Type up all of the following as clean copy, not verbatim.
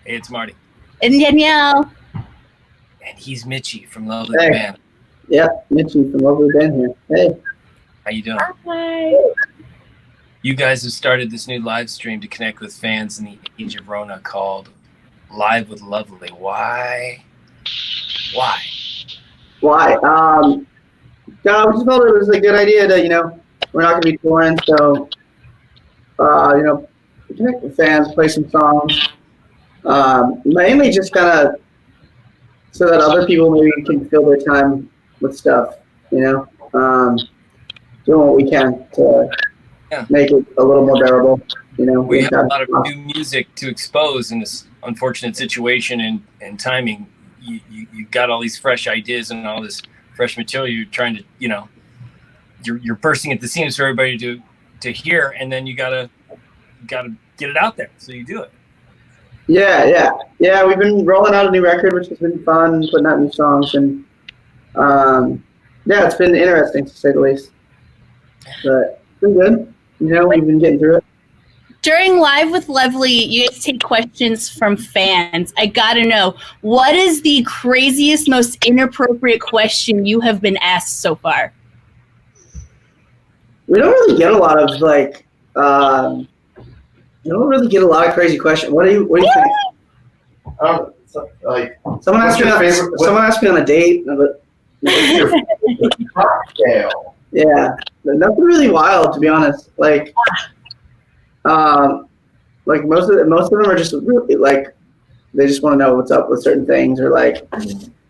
Hey, it's Marty. And Danielle. And he's Mitchy from Lovely the Band. Yeah, Mitchy from Lovely the Band here. Hey. How you doing? Hi. You guys have started this new live stream to connect with fans in the age of Rona called Live with Lovely. Why? Yeah, we just felt it was a good idea to, we're not going to be touring, so, connect with fans, play some songs. Mainly just kind of so that other people maybe can fill their time with stuff, doing what we can to make it a little more bearable, We have a lot of new music to expose in this unfortunate situation and timing. You got all these fresh ideas and all this fresh material. You're trying to, you're bursting at the seams for everybody to hear, and then you gotta get it out there. So you do it. Yeah. We've been rolling out a new record, which has been fun, putting out new songs, and it's been interesting to say the least. But it's been good. We've been getting through it. During Live with Lovely, you guys take questions from fans. I gotta know, what is the craziest, most inappropriate question you have been asked so far? We don't really get a lot of crazy questions. What do you think? Someone asked me on a date. Cocktail. Yeah, nothing really wild, to be honest. Most of them are just really they just want to know what's up with certain things, or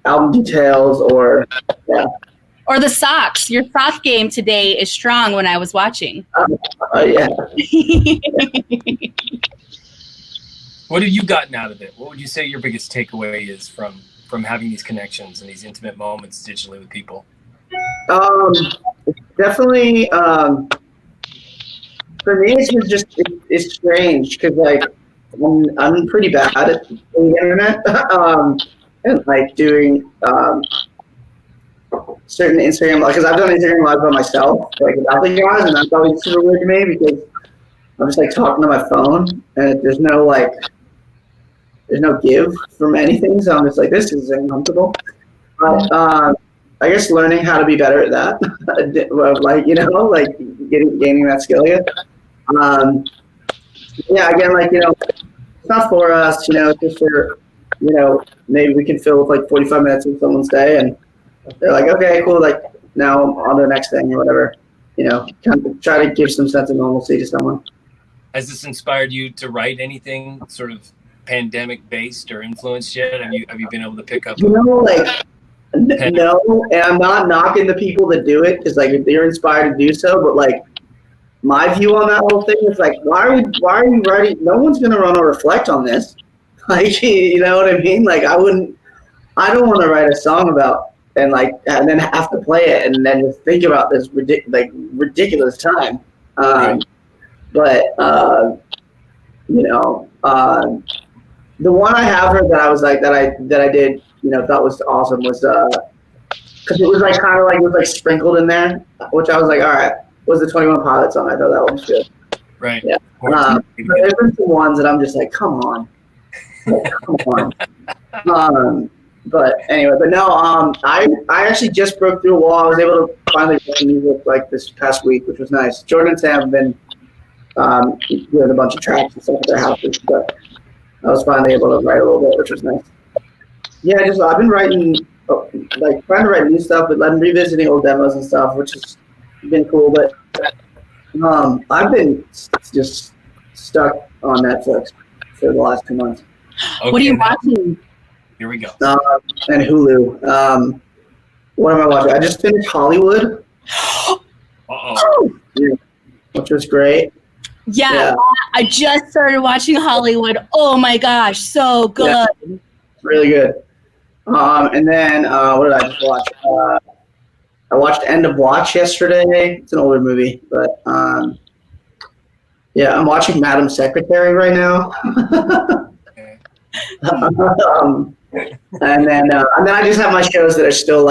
album details, or Or the socks. Your sock game today is strong when I was watching. Yeah. What have you gotten out of it? What would you say your biggest takeaway is from having these connections and these intimate moments digitally with people? Definitely, for me, it's strange because I'm pretty bad at the internet and doing certain Instagram, because I've done Instagram live by myself, without the guys, and that's always super weird to me because I'm just talking to my phone and there's no give from anything, so I'm just this is uncomfortable. But I guess learning how to be better at that, gaining that skill again. It's not for us, it's just for, maybe we can fill 45 minutes of someone's day, and they're okay, cool, now I'm on to the next thing or whatever, kind of try to give some sense of normalcy to someone. Has this inspired you to write anything sort of pandemic based or influenced yet? Have you been able to pick up? No, and I'm not knocking the people that do it, because if they're inspired to do so, but my view on that whole thing is why are you writing? No one's gonna run or reflect on this. You know what I mean? I don't want to write a song about and then have to play it and then just think about this ridiculous time. The one I have heard that I was that I did, thought was awesome was because it was it was sprinkled in there, which I was all right, was the 21 Pilots song. I thought that one was good. Right. Yeah. There's been some ones that I'm just come on. Come on. But anyway, I actually just broke through a wall. I was able to finally play music this past week, which was nice. Jordan and Sam have been doing a bunch of tracks and stuff at their houses, but I was finally able to write a little bit, which was nice. Yeah, I've been writing, trying to write new stuff, but revisiting old demos and stuff, which has been cool. But I've been just stuck on Netflix for the last 2 months. Okay, what are you watching? Here we go. And Hulu. What am I watching? I just finished Hollywood. Which was great. Yeah, I just started watching Hollywood. Oh my gosh, so good. Yeah, really good. And then what did I just watch? I watched End of Watch yesterday. It's an older movie, but I'm watching Madam Secretary right now. And then I just have my shows that are still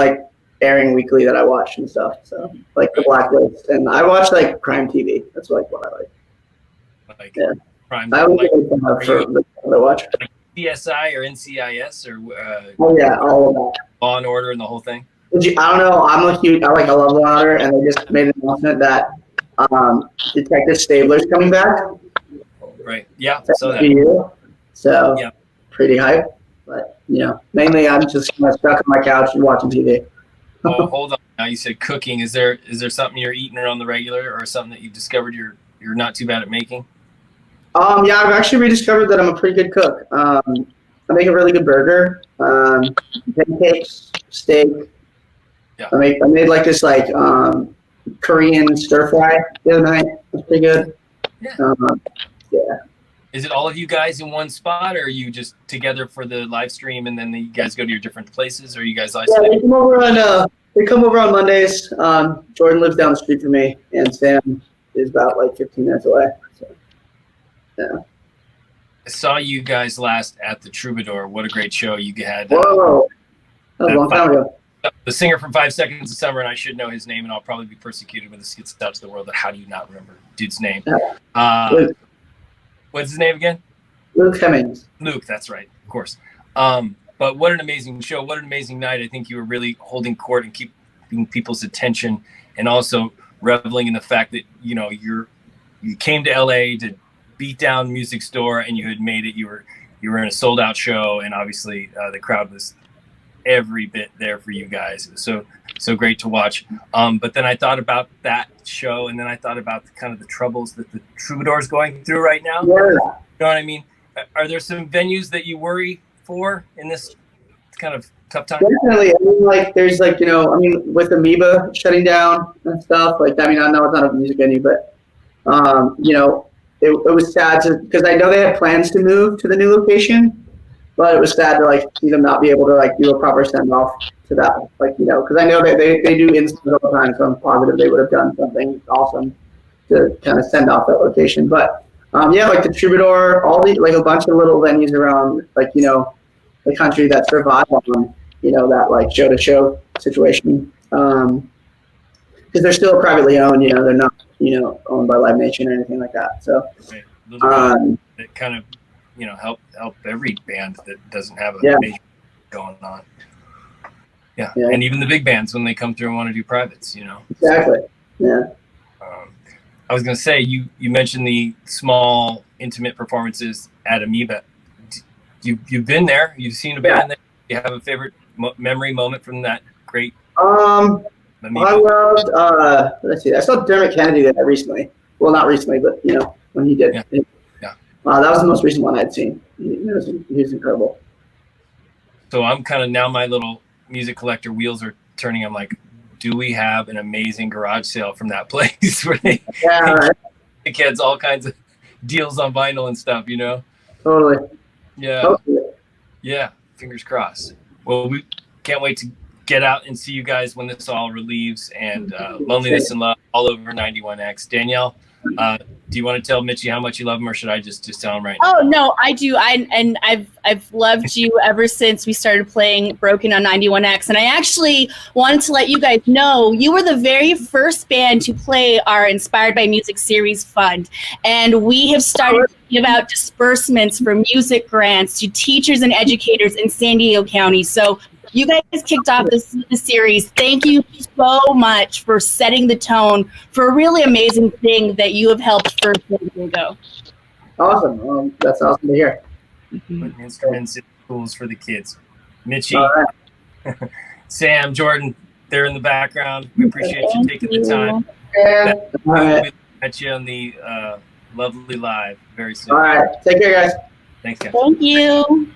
airing weekly that I watch and stuff. So The Blacklist, and I watch crime TV. That's what I like. Crime. I would for watch. CSI or NCIS or Oh yeah, all of that. Law and Order and the whole thing? I don't know. I love Law and Order, and they just made an announcement that Detective Stabler's coming back. Right. Yeah. So that. So yeah, pretty hype. But mainly I'm just kind of stuck on my couch and watching TV. Well, hold on. Now you said cooking. Is there something you're eating on the regular, or something that you discovered you're not too bad at making? Yeah, I've actually rediscovered that I'm a pretty good cook. I make a really good burger, pancakes, steak. Yeah. I made like this Korean stir fry the other night. It was pretty good. Yeah. Yeah. Is it all of you guys in one spot, or are you just together for the live stream and then you guys go to your different places, or are you guys isolated? Yeah, they come over on Mondays. Jordan lives down the street from me, and Sam is about 15 minutes away. So, yeah. I saw you guys last at the Troubadour. What a great show you had. Whoa. That was a long time ago. The singer from 5 Seconds of Summer, and I should know his name, and I'll probably be persecuted when this gets out to the world. But how do you not remember dude's name? What's his name again? Luke Hemmings. Luke, that's right, of course. But what an amazing show! What an amazing night! I think you were really holding court and keeping people's attention, and also reveling in the fact that you came to LA to beat down Music Store, and you had made it. You were in a sold out show, and obviously the crowd was every bit there for you guys. It was so great to watch. But then I thought about that show, and then I thought about the troubles that the Troubadour's going through right now. Yeah. You know what I mean? Are there some venues that you worry for in this kind of tough time? Definitely. There's with Amoeba shutting down and stuff. I know it's not a music venue, but it was sad because I know they had plans to move to the new location, but it was sad to see them not be able to do a proper send off to that. Because I know that they do installs all the time, so I'm positive they would have done something awesome to kind of send off that location. But the Troubadour, all the a bunch of little venues around the country that survive on that show to show situation. Because they're still privately owned, they're not owned by Live Nation or anything like that. So that kind of help every band that doesn't have a major going on. Yeah, and even the big bands when they come through and want to do privates, Exactly. Yeah. I was going to say, you mentioned the small, intimate performances at Amoeba. You've been there. You've seen a band there. You have a favorite memory moment from that great Amoeba? I loved, let's see, I saw Dermot Kennedy there recently. Well, not recently, but, when he did. Yeah. That was the most recent one I'd seen. He was incredible. So I'm kind of, now my little music collector wheels are turning. I'm like, do we have an amazing garage sale from that place where they kids all kinds of deals on vinyl and stuff, Totally. Yeah. Totally. Yeah. Fingers crossed. Well, we can't wait to get out and see you guys when this all relieves, and Loneliness and Love all over 91X. Danielle, do you want to tell Mitchy how much you love him, or should I just tell him right now? Oh no, I do. I've loved you ever since we started playing Broken on 91X, and I actually wanted to let you guys know you were the very first band to play our Inspired by Music series fund, and we have started to give out disbursements for music grants to teachers and educators in San Diego County. So you guys kicked off this series. Thank you so much for setting the tone for a really amazing thing that you have helped for San Diego. Awesome. That's awesome to hear. Putting instruments in schools for the kids. Mitchy, Sam, Jordan, they're in the background. We appreciate you taking the time. We'll be at you on the Lovely Live very soon. All right. Take care, guys. Thanks, guys. Thank you.